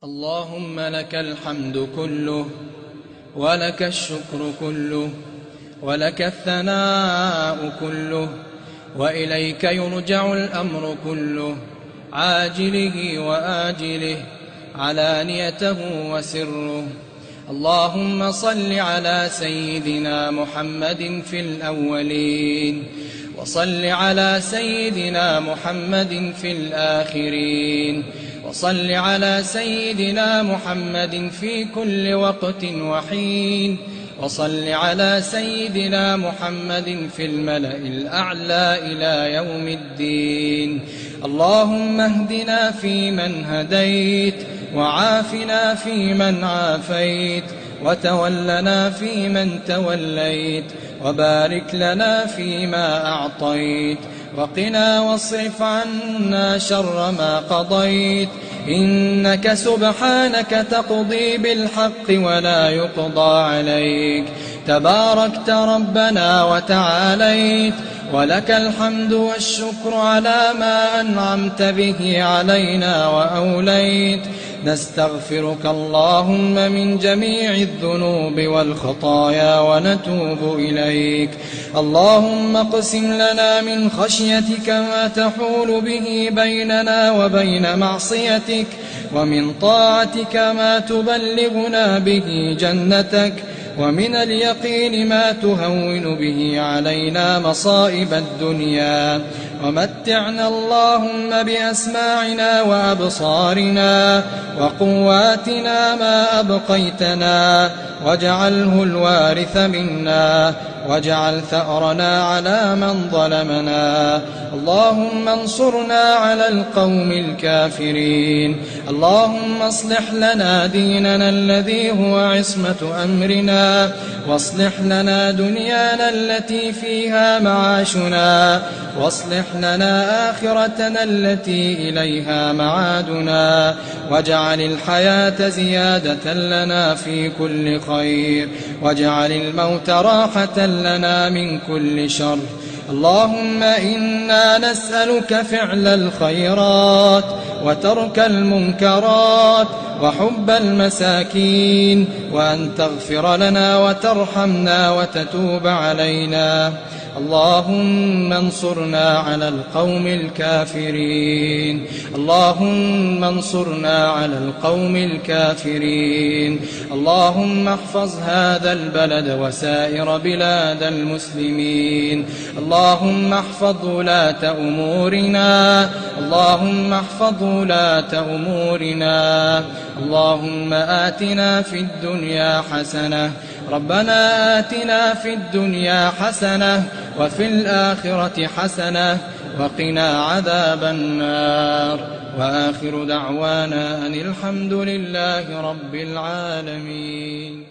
اللهم لك الحمد كله، ولك الشكر كله، ولك الثناء كله، وإليك يرجع الأمر كله، عاجله وآجله، علانيته وسره. اللهم صل على سيدنا محمد في الأولين، وصل على سيدنا محمد في الآخرين، وصل على سيدنا محمد في كل وقت وحين، وصل على سيدنا محمد في الملأ الأعلى إلى يوم الدين. اللهم اهدنا فيمن هديت، وعافنا فيمن عافيت، وتولنا فيمن توليت، وبارك لنا فيما أعطيت، وقنا واصرف عنا شر ما قضيت. إنك سبحانك تقضي بالحق ولا يقضى عليك، تباركت ربنا وتعاليت، ولك الحمد والشكر على ما أنعمت به علينا وأوليت. نستغفرك اللهم من جميع الذنوب والخطايا ونتوب إليك. اللهم اقسم لنا من خشيتك ما تحول به بيننا وبين معصيتك، ومن طاعتك ما تبلغنا به جنتك، ومن اليقين ما تهون به علينا مصائب الدنيا. ومتعنا اللهم بأسماعنا وأبصارنا وقواتنا ما أبقيتنا، واجعله الوارث منا، واجعل ثأرنا على من ظلمنا. اللهم انصرنا على القوم الكافرين. اللهم اصلح لنا ديننا الذي هو عصمة أمرنا، واصلح لنا دنيانا التي فيها معاشنا، واصلح لنا آخرتنا التي إليها معادنا، واجعل الحياة زيادة لنا في كل خير، واجعل الموت راحة لنا من كل شر. اللهم إنا نسألك فعل الخيرات، وترك المنكرات، وحب المساكين، وأن تغفر لنا وترحمنا وتتوب علينا. اللهم انصرنا على القوم الكافرين. اللهم انصرنا على القوم الكافرين. اللهم احفظ هذا البلد وسائر بلاد المسلمين. اللهم احفظ ولاة أمورنا. اللهم احفظ ولاة أمورنا. اللهم آتنا في الدنيا حسنة. ربنا آتنا في الدنيا حسنة، وفي الآخرة حسنة، وقنا عذاب النار. وآخر دعوانا أن الحمد لله رب العالمين.